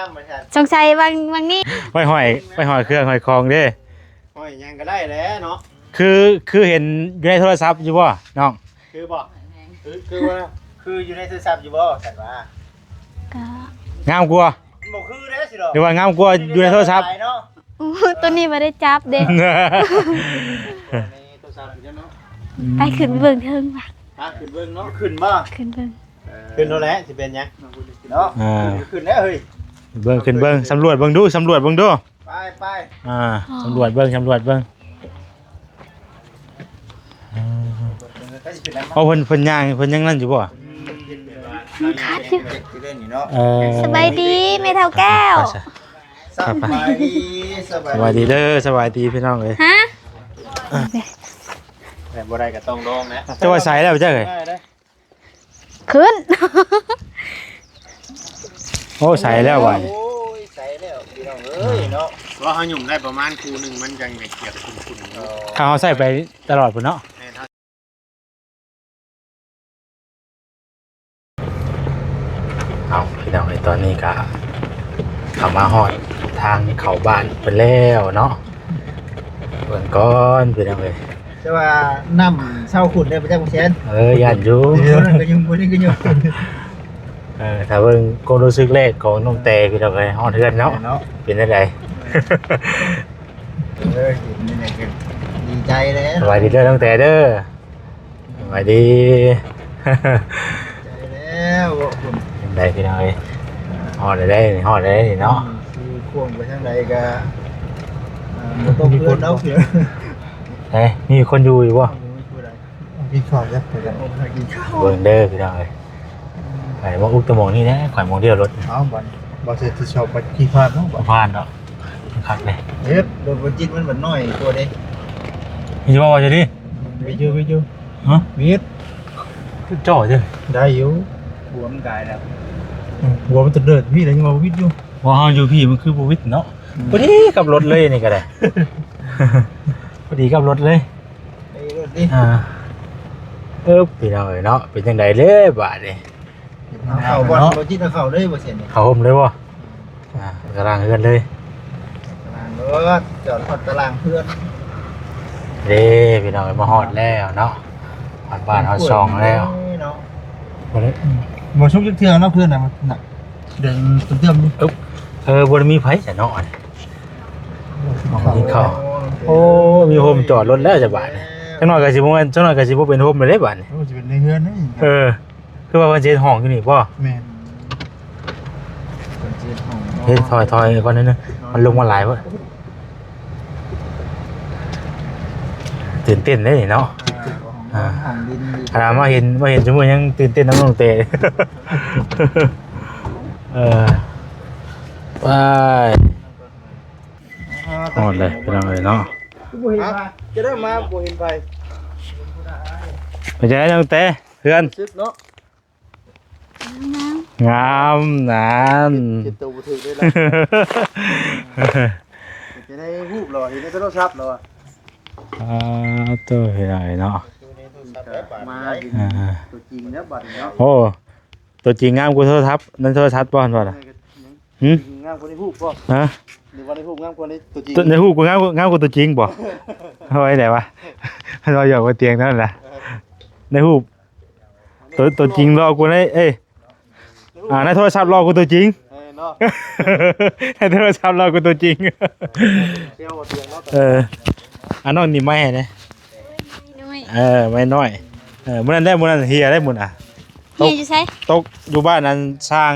ามเหมือนกันสงสัยบางนี่ไปหอยเครื่องหอยคองเด้หอยยังก็ได้แล้วเนาะคือเห็นอยู่ในโทรศัพท์อยู่บ่น้องคือบอกคือว่าคืออยู่ในโทรศัพท์อยู่บ่กันว่า ก็ งามกว่าบอกคือได้สิหรอหรือว่างามกว่าอยู่ในโทรศัพท์ ตัวนี้ไม่ได้จับเด็ก ในโทรศัพท์อยู่เนาะไปขึ้นเบิ่งเทิงว่ะขึ้นเบิ่งเนาะขึ้นบ่ขึ้นเบิ่งขึ้นโน่นแหละสิเป็นยังเนาะขึ้นแล้วเฮ้ยเบิ่งสำรวจเบิ่งดูไปสำรวจเบิ่งเอาเพิ่นย่างเพิ่นยังนั่นอยู่บ่มันคัดอยู่สบายดีแม่เฒ่าแก้วสบายดีเด้อสบายดีพี่น้องเอ้ยฮะแต่บ่ได้ก็ต้องลองนะจะว่าใส่แล้วจ้ะเอ้ยขึ้นโอ้ใส่แล้วว่ะโอ้ยใส่แล้วพี่น้องเอ้ยเนาะว่าเฮาหยุ่มได้ประมาณคูนึงมันจังได้เกียบคุณๆเนาะถ้าเฮาใส่ไปตลอดพุ่นเนาะเอาพี่น้องไอ้ตอนนี้ก็เข้ามาฮอดทางเข้าบ้านไปแล้วเนาะเบิ่งก่อนพี่น้องเอ้ยจะว่าน้ำเศร้าขุ่นได้ประจักษ์บ่แซนย่านอยู่นั่นก็ยังบ่ได้ก็ยังถ้าเบิ่งความรู้สึกแรกของน้องแต่พี่น้องเอ้ยฮอดเฮือนเนาะเป็นจังได๋นี่แหละดีใจแล้วสวัสดีเด้อน้องแต่เด้อสวัสดีใจแล้วคุณได้พี่น้องเอ้ยฮอดได้เนาะคือควงไปทางใดก็บ่ต้องมีคนเอาเสียมีคนอยู่บ่กินข้าวจ้ะไปกันกินข้าวเบิ่งเด้อพี่น้องเอ้ยไปบ่อุกตะหมองนี่นะข่อยมองเดียวรถบ่เสร็จที่ชอบไปขี่ผ่านเนาะบ่ผ่านเนาะคักเลยเฮ็ดโดนบ่จิตมันน้อยตัวเด้มีบ่ว่าจะดิไปอยู่ฮะมีดจ่อจ้ะได้อยู่หัวมันกายแล้วหัวมันจะเดินมีอะไรยังมาวิทอยู่ว่าเฮาอยู่พี่มันคือบ่วิทเนาะพอดีกับรถเลยนี่ก็ได้พอดีกับรถเลยไปรถดิพี่น้องเอ้ยเนาะเป็นจังได๋เลยบาดนี้เข้าบ่บ่จิตเข้าเลยบ่เสียนี่เข้าห่มเลยบ่กำลังเฮือนเลยตารางรถจอดฮอดตารางเพื่อนเด้พี่น้องมาฮอดแล้วเนาะฮอดบ้านฮอดช่องแล้วบ่ได้บ่ชุกเทื่อเนาะเพื่อนน่ะมันน่ะเดินเติมนี่บ่ได้มีไผซะเนาะนี่เข้าโอ้มีโฮมจอดรถแล้วจะบาดนี่จังน้อยก็สิบ่เป็นโฮมเลยบาดนี่สิเป็นในเฮือนนี่คือว่าเพิ่นสิห้องอยู่นี่บ่แม่นเฮ้ยถอยก่อนนิดนึงมันลงมาหลายเว้ยตื่นเต้นเลยเนาะขนาดมาเห็นชั่วโมงยังตื่นเต้นน้ำลงเตะไปหมดเลยไปลองเลยเนาะจะได้มาบ่เห็นไปไปจะได้น้องเตะเพื่อนงามนั่นเก็บตัวบุตรได้แล้วจะได้รูปหรอเห็นในโทรศัพท์หรอตัวเห็นอะไรเนาะมาตัวจริงเนี่ยบัดเนาะโอ้ตัวจริงงามกว่าโทรทัศน์นั่นโทรทัศน์ป่ะป่ะงามกว่าในรูปป่ะหรือว่าในรูปงามกว่าในตัวจริงในรูปกูงามกว่าตัวจริงป่ะเอาไว้ไหนวะเราอยากว่าเตียงนั่นแหละในรูปตัวจริงรอกูได้ในโทรศัพท์รอกูตัวจริงในโทรศัพท์รอกูตัวจริงอันนั้นนี่ไม่เนี่ยไม่น้อยมื้อนั้นได้มื้อนั้นเฮียได้มื้อน่ะเฮียอยู่ไสตกอยู่บ้านนั้นสร้าง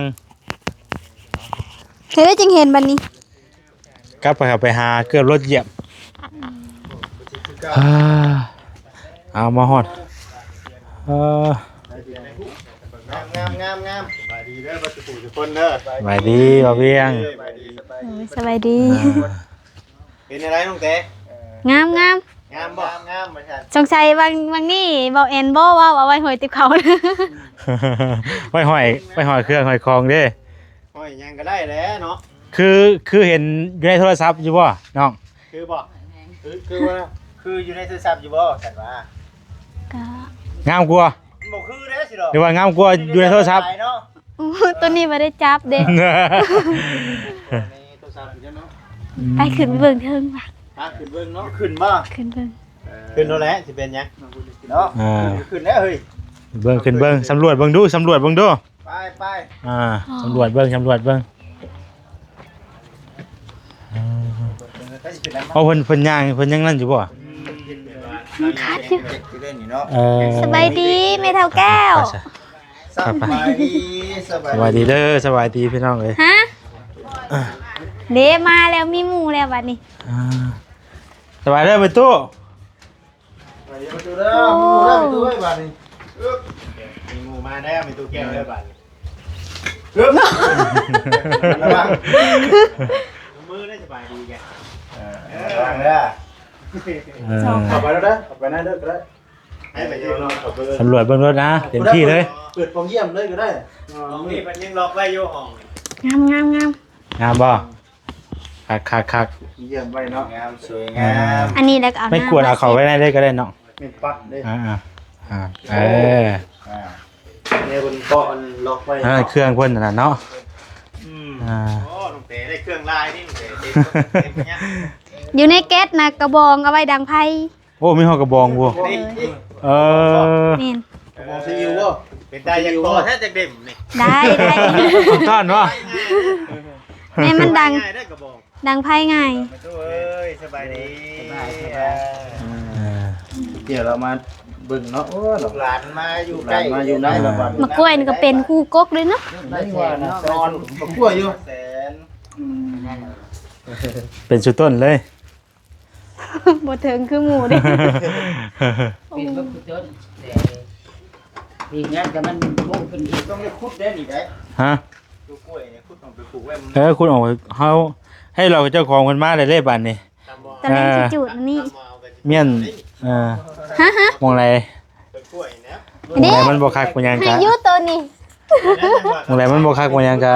เฮ็ดจังเห็นบัดนี้กลับไปหาเกือบรถเหยียบเอามาฮอดงามสบายดีเด้อบัดทุกคนเด้อสบายดีบ่เวียงสบายดีเป็นอะไรน้องเต้งามบ่งามเหมือนกันสงสัยบางนี่บ่แอนบ่ว่าเอาไว้หอยติบเขาไว้หอยเครื่องหอยคองเด้หอยยังก็ได้แล้วเนาะคือเห็นอยู่ในโทรศัพท์อยู่บ่น้องคือบ่คือว่าคืออยู่ในโทรศัพท์อยู่บ่กันว่าก็งามกว่าบ่คือเด้อสิดอกหรือว่างามกว่าอยู่ในโทรศัพท์ ตัวนี้บ่ได้จับเด้ ตัวสามอยู่เนาะ ไปขึ้นไปเบิ่งเทิงว่ะ ขึ้นเบิ่งเนาะขึ้นบ่ ขึ้นเบิ่ง ขึ้นโน่นแหละสิเป็นหยังเนาะขึ้นแล้วเฮ้ย เบิ่งขึ้นเบิ่งสำรวจเบิ่งดูสำรวจเบิ่งดู ไป สำรวจเบิ่งสำรวจเบิ่งเอาเพิ่นย่างเพิ่นยังนั่นอยู่บ่ มันคัดอยู่ เล่นอยู่เนาะ สบายดีแม่เฒ่าแก้ว สบายดี สบายดีเด้อสบายดีพี่น้องเอ้ย ฮะเด้มาแล้วมีหมู่แล้วบัดนี้ สบายเด้อไปตู้ ไปดูเด้อมูเด้อไปดูไว้บัดนี้มีหมูมาแล้วมีตู้แก้วแล้วบัดนี้ระวังมือได้สบายดีแกระวังเด้อขับไปแล้วเด้อขับไปนั่นเด้อก็ได้ให้ไปยืนรอขับไปเลย สำรวจเบิ่งรถนะเต็มที่เลย เปิดฟองเยี่ยมเลยก็ได้ห้องนี้มันยังล็อกไว้อยู่ห้อง งาม งามบ่คัก เยี่ยมไว้เนาะงามสวยงาม อันนี้แล้วก็เอา ไม่ควรเอาเขาไว้ในได้ก็ได้เนาะ เป็นปัดเลย เนี่ยบนเกาะล็อกไว้ เครื่องเพิ่นน่ะเนาะ โอ้ลุงเต๋ได้เครื่องลายนี่ลุงเต๋เต็มเนี้ย อยู่ในแก๊สนะกระบองเอาไว้ดังไพ่ โอ้มีห้องกระบองบ่ นี่ แม่น มองซีอิวบ่เป็นตายังโตแท้จากเด่มนี่ ได้ ท่านวะ แม่มันดัง ง่ายได้กระบอก ดังไพ่ง่าย มาตู้เอ้ยสบายดีเดี๋ยวเรามาบึงเนาะโอ้หลานมาอยู่ใกล้มาอยู่ไหนละวัน มะกล้วยนี่ก็เป็นคู่กกเลยเนาะ ได้กว่านะนอนมะกล้วยอยู่แสน เป็นสุดต้นเลย บ่ถึงคือหมูเด้ ปิดมันคือต้นแต่ปีนี้แต่มันพุ่งขึ้นอีก ต้องได้คุดได้นี่ได้ ฮะ ดูกล้วยเนี่ยคุดต้องไปปลูกไว้มัน คุณออกเฮาให้เราเจ้าของมันมาได้เลยบัดนี้ ตอนแรกสิจุดนี่ เมียนฮะ มองไร เป็นกล้วยนะ มองไรมันบ่คักบ่ยัง ให้ กะ อยู่ตัวนี้ มองไรมันบ่คักบ่ยังกะ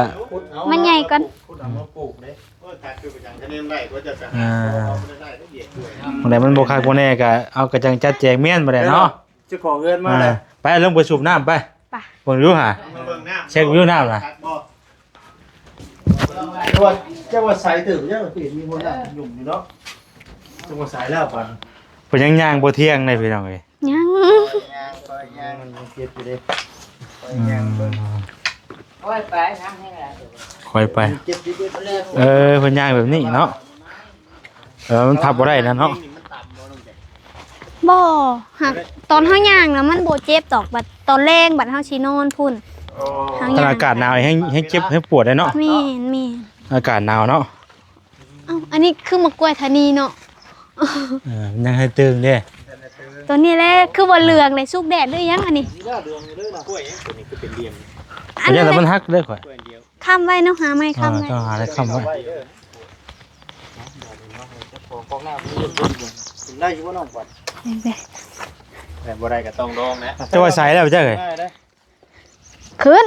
มันใหญ่ก่อน คุดเอามาปลูกเด้ก็การคือประจังจะเลี้ยงได้ก็จะจะได้ทุกอย่างด้วย มองไรมันบ่คักบ่แน่กะเอากระจังจัดแจกเมียนบ่ได้เนาะ เจ้าของเงินมาเลย ไปลงไปสูบน้ำไป ไป เบิ่งดูหา เช็ควิวน้ำน่ะ เจ้าว่าสายตื่นเจ้าตื่นมีคนละหยุ่มอยู่เนาะเจ้าว่าสายแล้วปัน เพิ่นยังย่างบ่เที่ยงเลยพี่น้องเอ้ย ยัง ย่างมันยังเก็บอยู่เด้ โอ้ยไปทำให้ละ ค่อยไป เก็บอยู่เด้ไปเลย เพิ่นย่างแบบนี้เนาะมันทับบ่ได้นะเนาะ บ่หักตอนเฮาย่างนะมันบ่เจ็บดอกบัดตอนแรงบัดเฮาสินอนพุ่นเฮา ตอน ย่าง อากาศหนาวให้เจ็บให้ปวดได้เนาะ แม่น อากาศหนาวเนาะ เอ้าอันนี้คือมะกล้วยทานีเนาะ มันยังให้ตึงเด้ ตัวนี้แหละคือบ่เหลืองเลยสุกแดดหรือยังอันนี้ นี่ละเดืองอยู่เลยนะกล้วยตัวนี้คือเป็นเหลี่ยม อัน ยั นั้ ง น แต่มันหักเลยข่อย กล้วยเดียว ค้ำไว้เนาะหาไม้ค้ำไว้ ต้องหาอะไรค้ำไว้ ของหน้าพี่คุณได้อยู่ว่าน้องปัดแต่บ่ได้ก็ต้องลองนะ จะว่าใส่แล้วจ้ะเอ้ย ได้ ขึ้น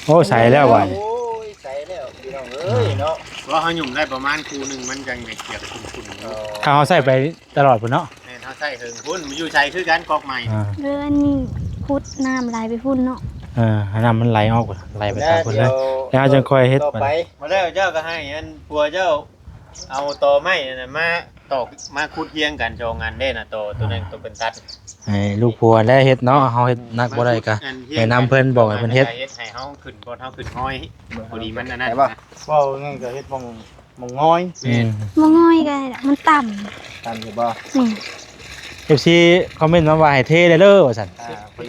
โอ้ใส่แล้วว่ะ โอ้ยใส่แล้วพี่น้องเอ้ยเนาะว่าเขาหยุ่มได้ประมาณคูนึงมันจังเกียกคุณ ถ้าเฮาใส่ไปตลอดพุ่นเนาะ แม่เขาใส่ถึงพุ่นมันอยู่ใส่คือกันกอกใหม่ เรือนี่พุดน้ำไหลไปพุ่นเนาะ ให้น้ำมันไหลออกไหลไปตามพุ่นเลยแล้วจังค่อยเฮ็ด ต่อไปมาแล้วเจ้าก็ให้อันปัวเจ้าเอาตอไม้น่ะมาตอกมาคุดเยียงกันโจงงานเด้น่ะตัวนึงตัวเป็นตัด ให้ลูกผัวและเฮ็ดเนาะเฮาเฮ็ดนักบ่ได้ก็ให้นำเพิ่นบอกให้เพิ่นเฮ็ด ให้เฮาขึ้นบ่เฮาขึ้นห้อยพอดีมันนั่นว่างั้นก็เฮ็ดมองง้อย บ่ง่อยก็ได้ดอกมันต่ ตามอยู่บ่ ำนี่ FC คอมเมนต์มาว่าให้เทได้เด้อว่าซั่น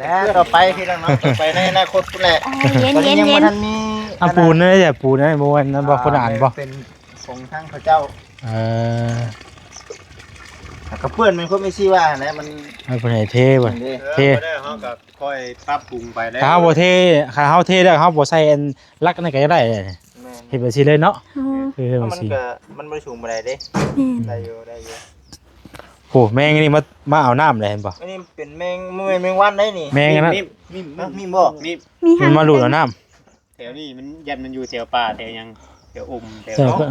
แล้วต่อไปพี่น้องเนาะต่อไปในอนาคตพุ่นแหละ โอ้ยเย็น ตอน เย็ นี้ น ยัง เย็ บ่ น ทันมี ปูนเด้อจ้ะปูนเด้อบ่ว่านั้นบ่คนอ่านบ่ เป็นของทางพระเจ้า เออ ก็เพื่อนมันคนไม่ชื่อว่านะมัน ให้เพิ่นให้เทบ่ เท่ เฮาก็ค่อยปรับปรุงไปแล้ว ถ้าเฮาบ่เทถ้าเฮาเทแล้วเฮาบ่ใส่อันลักนั่นก็จะได้เลยเฮ็ดแบบซี่เลยเนาะ อ๋อ คือเฮ็ดแบบ มัน ซี่ ก็มันบ่ได้สูงบ่ได้เด้ แม่น ได้อยู่ได้อยู่ โอ้แม่งนี่มาเอาน้ำเลยเห็นบ่ อันนี้เป็นแมงวันได้นี่ แมงอันนั้น มีบ่มี มีหา มัน ง มาหลุดเอาน้ แถวนี้มันยันมันอยู่แถวป่าแถวยังแถวแถว ำใช่ก็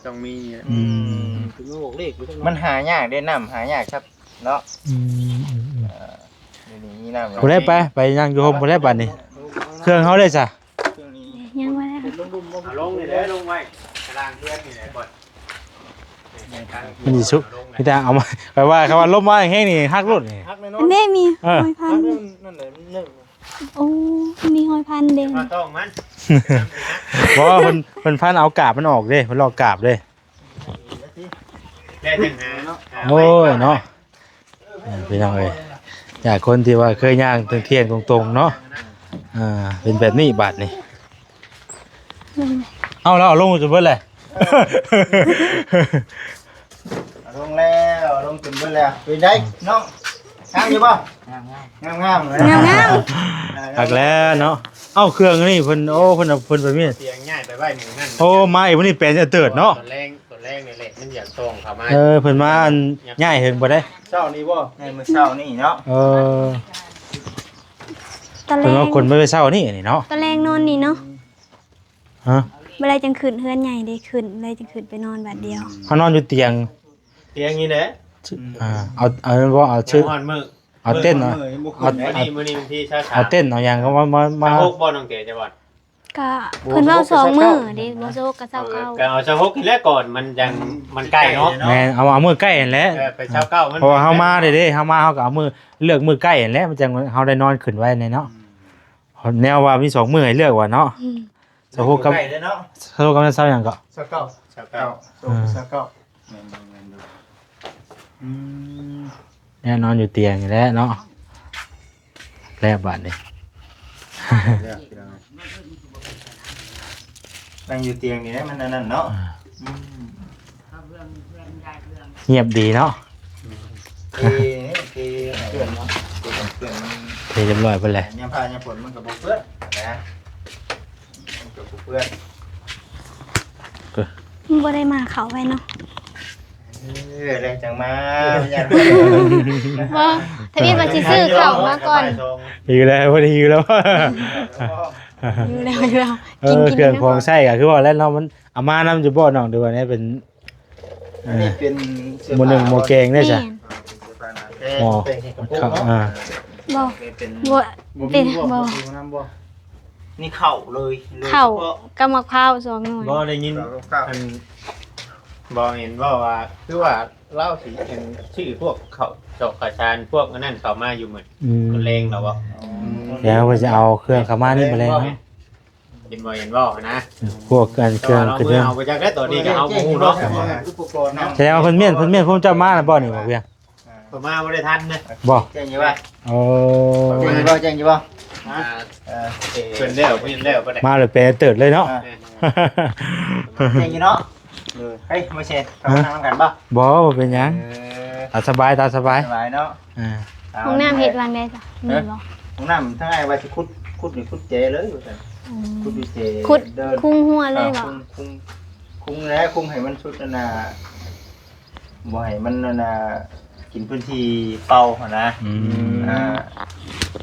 ต้องมี อืม ถึงบอกเลขมันหายากได้น้ำหายากครับเนาะ อืม เดี๋ยว นี่น้ำ บ่ได้ไปยังอยู่โฮมบ่ได้บัดนี้เครื่องเฮาได้จ้ะ ยังบ่ได้ ลงนี่แหละลงไว้กลางเพื่อนนี่แหละบ่ มันสิสุมีแต่เอามาแปลว่าคำว่าลมมาแห้งนี่ฮักรถนี่ ฮักเลย อั เนาะ นนี้มี เออ หอยพัน นั่นแหละนึ่ง โอ้มีหอยพันเด้ง มาต้องมัน เพราะว่าเพิ่นพันเอากาบมันออกเด้เพิ่นลอกกาบเด้ ได้จังหาเนาะ โอ้ยเนาะพี่น้องเอ้ยอยากคนที่ว่าเคยย่างเที่ยงตรงๆเนาะเป็นแบบนี้บาดนี่เอาแล้วเอาลงจนเบิดเลย ลงแล้วลงจนเบิดแล้วไปได้น้องงามอยู่บ่งามเลย งาม หักแล้วเนาะเอ้าเครื่องนี่เพิ่นโอ้เพิ่นเอาเพิ่นไปมี เสียงง่ายไปไว้หมู่นั่น โอ้มาอีกวันนี้เป็นจะเติดเนาะ ตัวแรงนี่แหละมันอยากส่งเข้ามา เพิ่นมาอันง่ายเฮิงบ่ได้ เช้านี้บ่ในมื้อเช้านี่เนาะ ตะแล เพิ่น ง ว่าคนไม่ไปเช้านี่เนาะ ตะแลงนอนนี่เนาะ ฮะ เมื่อไรจังขึ้นเฮือนใหญ่ได้ขึ้นเลยจังขึ้นไปนอนบัดเดียว เขานอนอยู่เตียง เตียงนี่แหละ เอาบ่เอาชื่อ ฮอนมื้อ เอาเต้นเนาะ มื้อนี้วันที่ช้าๆ เอาเต้นเอาหยังก็มา พวกบ่น้องเก๋จะบ่ ก็เพิ่นเว้า2มื้อเด้บ่โซกก็เช้าเก้า ก็เอาเช้า6ที่แรกก่อนมันยังมันใกล้เนาะ แม่นเอามือใกล้นั่นแหละ ไปเช้าเก้ามัน เพราะว่าเฮามาเด้เฮามาเฮาก็เอามือเลือกมือใกล้นั่นแหละมันจังเฮาได้นอนขึ้นไว้ในเนาะแนวว่ามี2มื้อให้เลือกว่าเนาะ อืม สะโพกกับ ใกล้เนาะ สะโพกกับเช้าหยังก็ เช้าเก้าแน่นอนอยู่เตียงนี่แหละเนาะแล้วบาดนี้ นั่งอยู่เตียงนี่มันนั่นเนาะ เงียบดีเนาะ เพื่อนเนาะเพื่อน เทเรียบร้อยไปเลย ยามพายามฝนมันก็บ่เปื้อนนะมันก็บ่เปื้อน บ่ได้มาเขาไว้เนาะ แรงจังมา บ่ทะเบียนบัญชีซื้อเข้ามาก่อน หิวแล้วพอดีหิวแล้ว อยู่แล้วอยู่แล้ว เครื่องของใช้ก็คือว่าแล้วเรามันเอามานำจะบ่น้องดูว่านี่เป็น อันนี้เป็น หมู่หนึ่งหมู่แกงได้จ้ะ อ๋อ ครับ บ่ เป็น บ่เป็นบ่ นี่เข่าเลย เข้ากับมะพร้าว2หน่วย บ่ได้ยินอันบ่เห็นว่าคือว่าเล่าสิเป็นชื่อพวกเขาเจาะขาชานพวกนั้นเข้ามาอยู่เหมือนคนเลงเราบ่ แล้วก็จะเอาเครื่องเข้ามานี่มาเลยเนาะ เห็นบ่นะ พวกกันเครื่อง เรา คือ เมื่อเอาไปจากได้ตัวนี้ก็เอาหมูเนาะอุปกรณ์เนาะ แสดงว่าเพิ่นเมียนผมจะมาน่ะบ่นี่บ่เพียง ผมมาบ่ได้ทันนะ บ่ แจ้งอยู่ว่า โอ้ แจ้งอยู่บ่เพิ่นแล้วเพิ่นแล้วบ่ได้ มาเลยเป็นเติร์ดเลยเนาะ แจ้งอยู่เนาะเฮ้ยมาเช็ดทำงานกันป่ะ บ่เป็นหยังตาสบาย สบายเนาะ ห้องน้ำเฮ็ดวางได้จ้ะมีบ่ ห้องน้ำทั้งไงว่าสิขุดนี่ขุดเจเลยว่าซั่นขุดดิเจ ขุด เดิน คุ้งหัวเลยบ่ คุ้งแล้วคุ้งให้มันสุดน่ะบ่ให้มันน่ะกินพื้นที่เป่าหั่นนะ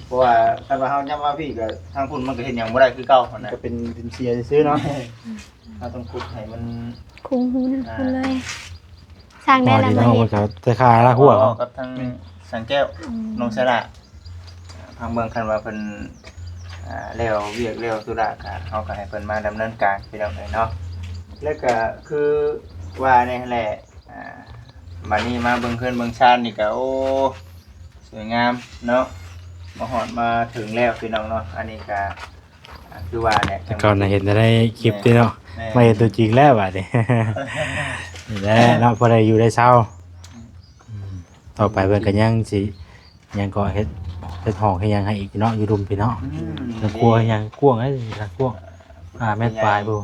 เพราะว่าถ้าว่าเฮาย่ำมาพี่ก็ทางพุ่นมันก็เฮ็ดหยังบ่ได้คือเก่าหั่นนะก็เป็นเสียซื่อเนาะถ้าต้องขุดให้มัน คุ้งหูนั่นคุณเลย สร้างได้ อ๋อ แล้ว ดี บ่ เนาะ เฮ็ มั ด นก็จะคาละหัว กับทางสังแก้วน้องสระทางเมืองคันว่าเพิ่นแล้วเวียกแล้วธุระก็เฮาก็ให้เพิ่นมาดำเนินการพี่น้องเนาะแล้วก็คือว่านี่แหละมานี่มาเบิ่งเพิ่นเบิ่งชานนี่ก็โอ้สวยงามเนาะมาฮอดมาถึงแล้วพี่น้องเนาะอันนี้ก็คือว่าเนี่ย ก่อนน่ะเห็นจะได้คลิปที่เนาะไม่เห็นตัวจริงแล้วบัดนี้ นี่แหละเนาะพอได้อยู่ได้เช้าต่อไปเพิ่นก็ยังสิยังก็เฮ็ดห้องให้ยังให้อีกเนาะอยู่รุมพี่เนาะแล้วครัวยังกว้างไอ้กว้างแม่นปลายบ่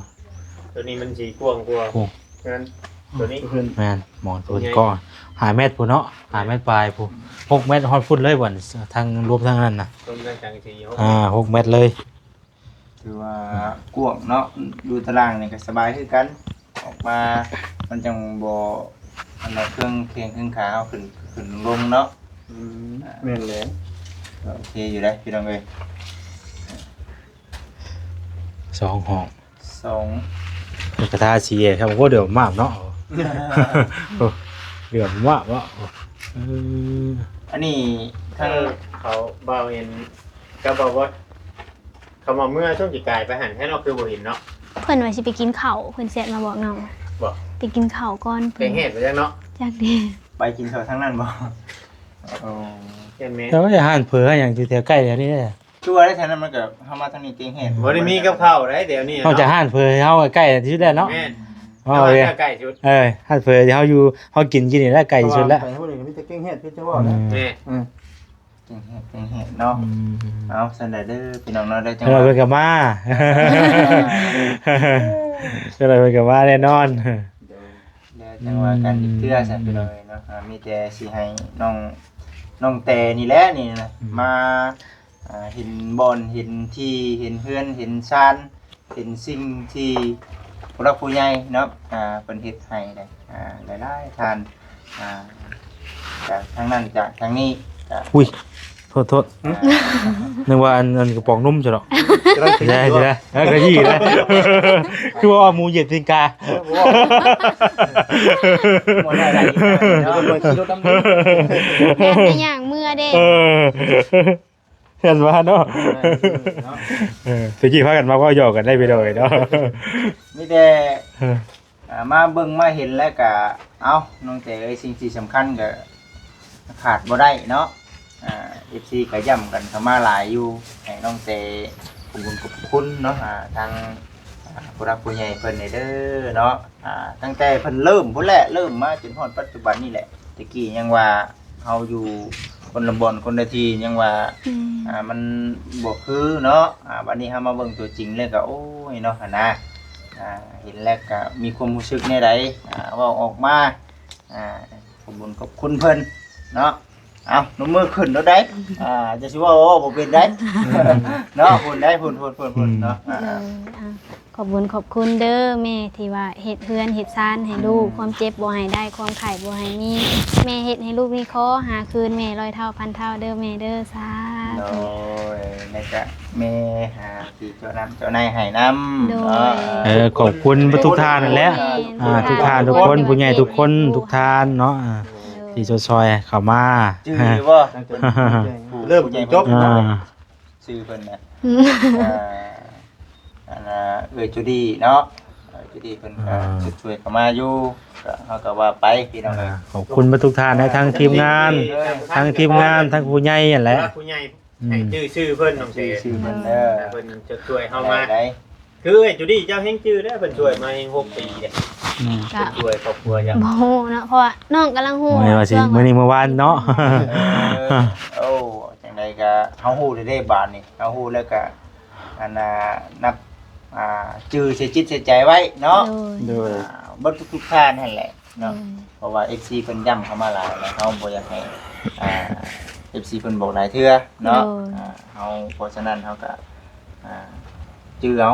ตัวนี้มันสิกว้างกว่างั้นตัวนี้ แม่นหมอนตัวก็หาเม็ดพุ่นเนาะหาเม็ดปลายพุ่น6เม็ดฮอดฟุตเลยบ่นทางรวมทางนั้นน่ะ ต้นจังสิ 6เม็ดเลย คือว่ากว้างเนาะดูตารางนี่ก็สบายคือกันออกมามันจังบ่อันนั้นเครื่องเคียงเครื่องขาเอาขึ้นลงเนาะแม่นเลยโอเคอยู่ได้พี่น้องเอ้ย 2ห้อง 2 กระทาสีครับผมก็เดี๋ยวมากเนาะเดือดมากเนาะ อันนี้ทางเขา เขาเบาเอ็นก็บอกว่าเขามาเมื่อช่วงจีกายไปหันให้เราคือบ่เห็นเนาะ เพิ่นว่าสิไปกินข้าวเพิ่นเสร็จมาบอกน้อง บอก ไปกินข้าวก่อน ไปเห็นไปจังเนาะ จักดี ไปกินข้าวทั้งนั้นบ่โอ้ เห็นไหม แต่ว่าอาหารเผลออย่างอยู่แถวใกล้แถวนี้แหละ ชัวร์ได้แท้นั้นมันก็เฮามาทางนี้เก่งเฮ็ด บ่ได้มีกับข้าวได้เดี๋ยวนี้ เขาจะอาหารเผลอเฮาใกล้ที่สุดแล้วเนาะ แม่น เอา เอา เลย ใกล้ชุด อาหารเผลอที่เฮาอยู่เฮากินนี่แหละใกล้ที่สุดแล้ว ไปผู้อื่นมีแต่เก่งเฮ็ดพี่จะบอกนะ แม่ เก่งเฮ็ดเนาะเอาซั่นได้เด้อพี่น้องเนาะได้จัง เราไปกับมาเราไปกับมาแน่นอน ได้จังว่ากันอีกเทื่อซั่นพี่น้องเนาะมีแต่สิให้น้องแต่นี่แหละนี่นะมาเห็นบอนเห็นที่เห็นเพื่อนเห็นชานเห็นสิ่งที่ผู้รักผู้ใหญ่เนาะเป็นเฮ็ดให้ได้หลายๆทานจากทางนั้นจากทางนี้ อุ้ยโทษนึกว่าอันกระป๋องนุ่มจ้ะดอกได้กระยี่นะคือว่าหมูเหยียดตีนกา หมดอะไรเนาะบ่คิดดำนี้ แม่ไปย่างเมื่อเด้ เห็นว่าเนาะตะกี้พากันมาก็หยอกกันได้ไปเลยเนาะ มีแต่มาเบิ่งมาเห็นแล้วก็เอาน้องแต่เอ้ยสิ่งที่สำคัญก็ขาดบ่ได้เนาะFC ก็ย้ำกันเข้ามาหลายอยู่ให้น้องแต่ขอบคุณเนาะทางผู้รักผู้ใหญ่เพิ่นนี่เด้อเนาะตั้งแต่เพิ่นเริ่มพุ่นแหละเริ่มมาจนฮอดปัจจุบันนี่แหละตะกี้ยังว่าเฮาอยู่คนละบ่อนคนละทียังว่ามันบ่คือเนาะบัดนี้เฮามาเบิ่งตัวจริงเลยก็โอ้ยเนาะหั่นนะเห็นแล้วก็มีความรู้สึกแนวใดเว้าออกมาขอบคุณเพิ่นเนาะเอาหนูมือขึ้นแล้วได้จะสิว่าโอ้บ่เป็นได้ เนาะพุ่นได้พุ่นเนาะ ขอบคุณเด้อแม่ที่ว่าเฮ็ดเฮือนเฮ็ดซ่านให้ลูกความเจ็บบ่ให้ได้ความไข้บ่ให้มีแม่เฮ็ดให้ลูกมีคอหาคืนแม่100เท่าพันเท่าเด้อแม่เด้อสา โด ธุ ยแล้วก็แม่ที่เจ้านายให้นำ ขอบคุณทุกท่านนั่นแหละทุกท่านทุกคนผู้ใหญ่ทุกคนทุกท่านเนาะที่ซอยเข้ามา ชื่อบ่ เริ่มจบ ชื่อเพิ่นน่ะจูดี้เนาะจูดี้เพิ่นก็ช่วยเข้ามาอยู่ก็เฮาก็ว่าไปพี่น้อง ขอบคุณทุกท่านในทั้งทีมงานทั้งผู้ใหญ่นั่นแหละ ผู้ใหญ่ให้ชื่อเพิ่นน้องเส ชื่อเพิ่นเด้อ เพิ่นจะช่วยเฮามา ได้ คือไอ้จูดี้เจ้าแห่งชื่อได้เพิ่นช่วยมาเอง6ปีเด้ ก็ ช่วยครอบครัวอย่าง บ่ฮู้เนาะเพราะว่าน้องกำลังฮู้ ไม่ว่าสิมื้อนี้เมื่อวานเนาะ โอ้จังไดก็เฮาฮู้ได้บาดนี่เฮาฮู้แล้วก็นับจื้อใส่จิตใส่ใจไว้เนาะ โดย บ่ทุกท่านนั่นแหละเนาะเพราะว่า FC เพิ่นย้ำเข้ามาหลายแล้วเฮาบ่อยากให้FC เพิ่นบอกหลายเทื่อเนาะเฮาเพราะฉะนั้นเฮาก็จื้อเอา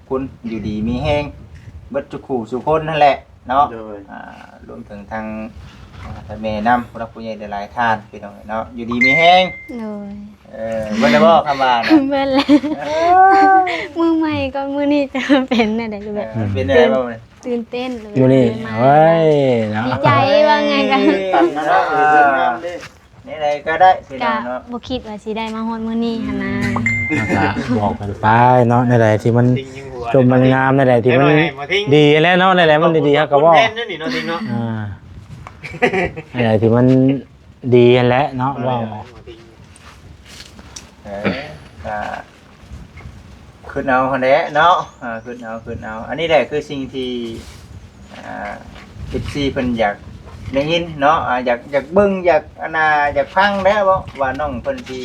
คุณอยู่ดีมีแฮงเบิดทุกคู่ทุกคนนั่นแหละเนาะรวมถึงทางแม่นำผู้รักผู้ใหญ่หลายๆท่านพี่น้องเนาะอยู่ดีมีแฮง โดย เบิ่งได้บ่คำว่าน่ะ เบิ่นแล้วมือใหม่ก็มือนี้จะเป็นน่ะได้แบบ เป็นอะไรบ้างเนี่ย ตื่นเต้นเลย อยู่นี่ ตื่มา เว้ยเนาะ ดีใจว่าไงกัน ตัดนะเนาะนี่อะไรก็ได้พี่น้ กะ องเนาะ บ่คิดว่าสิได้มาฮอดมื้อนี้หั่นนะ บอกกันไปเนาะในใดที่มัน ทิ้งยังหัว ชมมันงามในใดที่มันดีแล้วเนาะในใดมันดีๆครับก็ว่า แม่นนั่นนี่เนาะทิ้งเนาะ ในใดที่มันดีแล้วเนาะว่า ขึ้นเอาคนเด้เนาะขึ้นเอาอันนี้แหละคือสิ่งที่14เพิ่นอยากได้ยินเนาะอยากเบิ่งอยากฟังแล้วบ่ว่าน้องเพิ่นสิ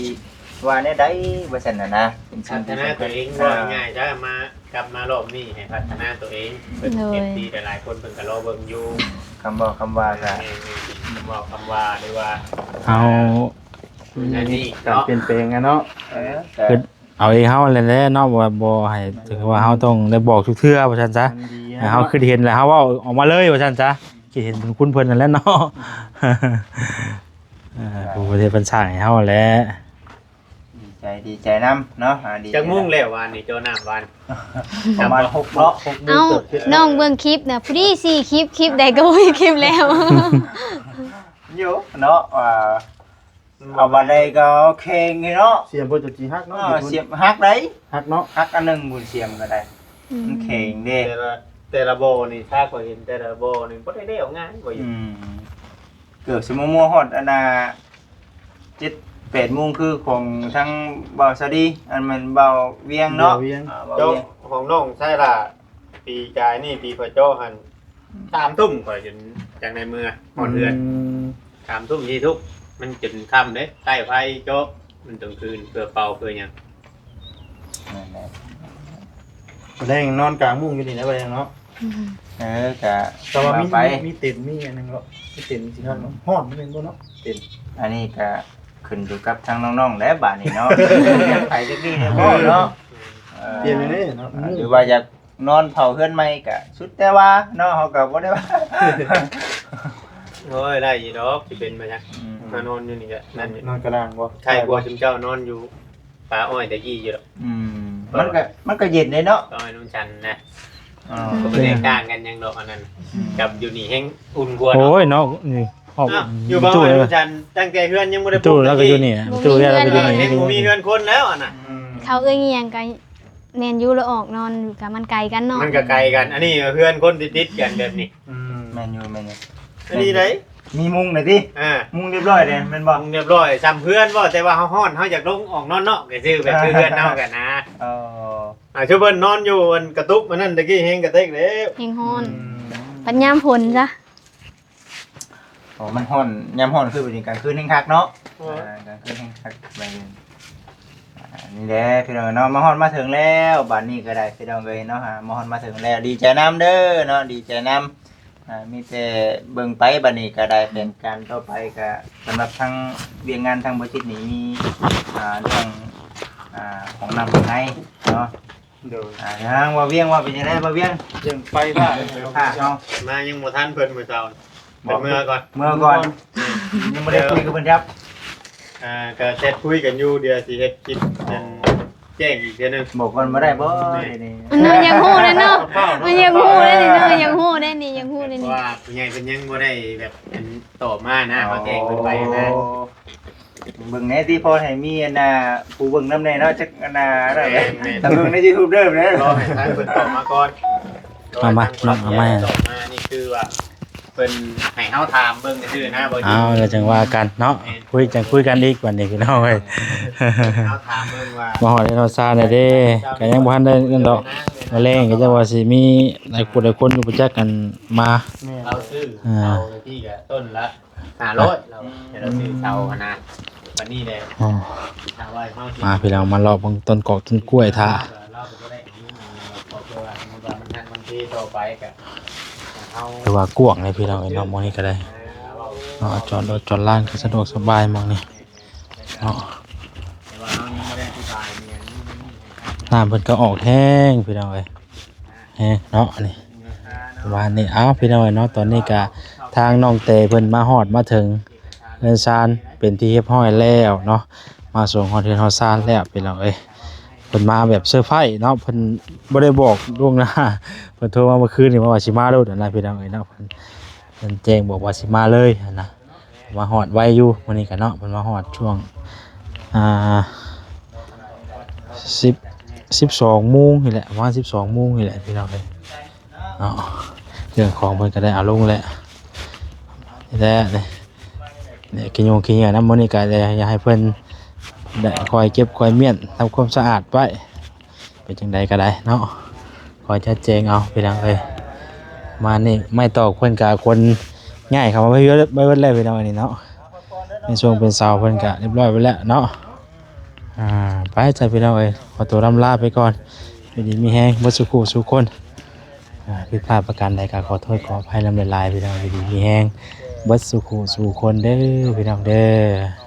ว่าแนวใดว่าซั่นน่ะนะเป็นสิ่ พั ง ฒ ที่ นาตัวเองว่าง่ายๆจะมากลับมารอบนี้ให้พัฒนาตัวเองเป็นเอฟซีหลายๆคนเพิ่นก็รอเบิ่งอยู่ คำบอกคำว่าก็ บอกคำว่าหรือว่า เอา อันนี้ การ เนาะ เปลี่ยนแปลงอะเนาะ คือเอาเองเฮาแหละเนาะว่าบ่ให้ถึงว่าเฮาต้องได้บอกทุกเทื่อว่าซั่นซะให้เฮาคือเห็นแล้วเฮาเว้าออกมาเลยว่าซั่นซะคิดเห็นบุญคุณเพิ่นนั่นแหละเนาะผู้ประเทศเพิ่นสร้างให้เฮาแหละ ดีใจนำเนาะดี จักมุ่งแล้ววันนี้โจน้ำวัน ประมาณ6เนาะ เอ้าน้องเบิ่งคลิปน่ะพอดี4คลิปใดก็บ่มีคลิปแล้ว อยู่เนาะ เอาบัดใดก็แข่งเนาะ เสียมเพิ่นตัวจริงฮักเนาะ เสียบฮักได้ ฮักเนาะ ฮักอันหนึงบุญเสียมก็ได้มันแข่งเด้ แต่ละโบนี่ถ้าก็เห็นแต่ละโบนี่บ่ได้เอางานบ่อยู่ เกือบสิมัวฮอดอันน่ะ7-8 โมงคือของทั้งเบาซาดีอันมันเบาเวียงเนาะเบา โจ๊ก เวียง ของน้องใช่ล่ะปีกายนี่ปีพระโจ้หัน3 ทุ่มข่อยจนจากในเมืองหอดเดือน3 ทุ่ม4 ทุ่มมันจนค่ำเด้ใต้ไฟโจ๊กมันตอนคืนเพื่อเป่าเพื่อหยัง นั่นแหละ บ่ได้นอนกลางมุ้งอยู่นี่นะบ่ได้เนาะ ก็ แต่ว่ามี ไป มีเต็นท์มีอันนึงเนาะมีเต็นท์สิฮักเนาะฮ้อนมันนึงบ่เนาะเต็นท์ อันนี้ก็ขึ้นอยู่กับทางน้องๆและบ้านนี่เนาะไปจักดีเนี่ยพ่อเนาะ เปลี่ยนไปนี่เนาะ หรือว่าอยากนอนเผาเฮือนใหม่ก็สุดแต่ว่าเนาะเฮาก็บ่ได้ว่า โอ้ยได้อีดอกสิเป็นมาจังมานอนอยู่นี่ก็นั่นนี่ นอนกระด้างบ่ ใช่กว่าจุมเจ้านอนอยู่ป่าอ้อยตะกี้อยู่ดอก มันก็เย็นเลยเนาะ ก็อ้อยนุ่มชันนะ อ๋อ ก็บ่ได้ต่างกันหยังดอกอันนั้นกับอยู่นี่แฮงอุ่นกว่า โอ้ เนาะ ยเนาะนี่ออก อ้าวอยู่บ้านอ้อยนุ่มชันตั้งแต่เฮือนยังบ่ได้ ตู้แล้วก็อยู่นี่ตู้แล้วก็อยู่ เห็ นี่ นบ่มีเฮือนคนแล้วอ่ะน่ะ เขาเอ้ยเงียงกันแมนยูแล้วออกนอนกับมันไกลกันเนาะ มันก็ไกลกัน อันนี้เพื่อนคนติดๆกันแบบนี้ แม่นอยู่ อันนี้ไหน มีมุงหน่อยติ อ่า มุงเรียบร้อยเลยแม่นบ่ เรียบร้อยซ้ำเพื่อนบ่แต่ว่าเฮาฮ้อนเฮาอยากลงออกนอนเนาะก็ซื้อแบบเพื่อนเนากันนะ อ๋อ ชื่อเพิ่นนอนอยู่อันกระตุกมันนั่นตะกี้เฮงกระเตกแล้ว เฮงฮ้อนปัญญามผลจ้ะ อ๋อมันฮ้อนยามฮ้อนคือเป็นกลางคืนแห่งคักเนาะกลางคืนแห่งคักไปนี่แหละพี่น้องเนาะมาฮอดมาถึงแล้วบัดนี้ก็ได้พี่น้องเอ้ยเนาะฮะมาฮอดมาถึงแล้วดีใจนํเด้อเนาะดีใจนํมีแต่เบิ่งไปบัดนี้ก็ได้เป็นการต่อไปก็สำหรับทางเวียงงานทางบ่จิตนี่มีเรื่องของนำของในเนาะ เดี๋ยว ทางว่าเวียงว่าเป็นจังได๋บ่เวียง ยังไปบ้าน เนาะ มายังบ่ทันเพิ่นมื้อเช้าเป็นเมื่อก่อน เมื่อก่อนยังบ่ได้คุยกับเพิ่นครับ ก็เสร็จคุยกันอยู่เดี๋ยวสิเฮ็ดคลิปนั่นแจ้งอีกเทื่อนึง บอกก่อนบ่ได้บ่เดี๋ยวนี้ มันยังฮู้เลยเนาะมันยังฮู้ได้นี่เนาะยังฮู้ได้นี่ยังฮู้ได้ เพราะ นี่ ว่าผู้ใหญ่เพิ่นยังบ่ได้แบบเป็นตอบมานะมาแจ้งเพิ่นไปนะ เบิ่งแน่ที่พอให้มีอันน่ะผู้เบิ่งนำแน่เนาะจักอันน่ะได้ถ้าเบิ่งใน YouTube เด้อเด้ รอ อ ให้ทางเพิ่นตอบมาก่อน เอามาน้องเอามา ตอบมานี่คือว่าเพิ่นให้เฮาถามเบิ่งซื่อๆนะบ่ เอาแล้วจังว่ากันเนาะคุยกันอีกวันนี้พี่น้องเอ้ย เฮาถามเบิ่งว่า มาฮอดให้เราซาได้เด้ก็ยังบ่ทันได้นั่นดอกมาแรงก็จะว่าสิมีหลายคนอยู่ประจักกันมา เราซื้อเอาที่ก็ต้นละ500เราเดี๋ยวเราซื้อเช่าหั่นนะวันนี้แหละ อ๋อ ถ้าว่าเฮาสิ มาพี่น้องมารอบางต้นกอกต้นกล้วยท่า เราก็บ่ได้อันนี้พอเพื่อว่าสมมุติว่ามันหักมันทีต่อไปก็เฮา หรือว่ากวางเลยพี่น้องไอ้น้องมองนี่ก็ได้เนาะจอดรถจอดล่างก็สะดวกสบายมองนี่เนาะ แต่ว่าเฮายังบ่ได้อธิบายเนี่ย น้ำเพิ่นก็ออกแห้งพี่น้องเอ้ยแห้งเนาะนี่ประมาณนี้เอ้าพี่น้องเอ้ยเนาะตอนนี้ก็ทางน้องเตเพิ่นมาฮอดมาถึงเรือนซานเป็นที่เรียบร้อยแล้วเนาะมาส่งฮอดเรือนฮอดซานแล้วพี่น้องเอ้ยเพิ่นมาแบบเซอร์ไพรส์เนาะเพิ่นบ่ได้บอกล่วงหน้าเพิ่นโทรมาเมื่อคืนนี่ว่าสิมาโลดนะพี่น้องเอ้ยเนาะเพิ่นแจ้งบอกว่าสิมาเลยนะมาฮอดไวอยู่มื้อนี้ก็เนาะเพิ่นมาฮอดช่วง12 โมงนี่แหละประมาณ12 โมงนี่แหละพี่น้องเอ้ยเนาะเรื่องของเพิ่นก็ได้เอาลงแล้วนี่แหละเนี่ยกินยงกินเหงื่อน้ำมื้อนี้ก็ได้อยากให้เพิ่นได้คอยเก็บคอยเมียนทำความสะอาดไว้เป็นจังใดก็ได้เนาะคอยชัดแจงเอาพี่น้องเอ้ยมานี่ไม่ตอกเพิ่นก็คนง่ายเข้ามาไว้เยอะไว้เบิดแล้วพี่น้องอันนี้เนาะในช่วงเป็นเสาเพิ่นก็เรียบร้อยไปแล้วเนาะไปใจพี่น้องเอ้ยขอตัวรำลาไปก่อนอยู่ดีมีแฮงบ่สุขสุขคนผิดพลาดประการใดก็ขอโทษขออภัยลำลายพี่น้องอยู่ดีมีแฮงบ่สุขสุขคนเด้อพี่น้องเด้อ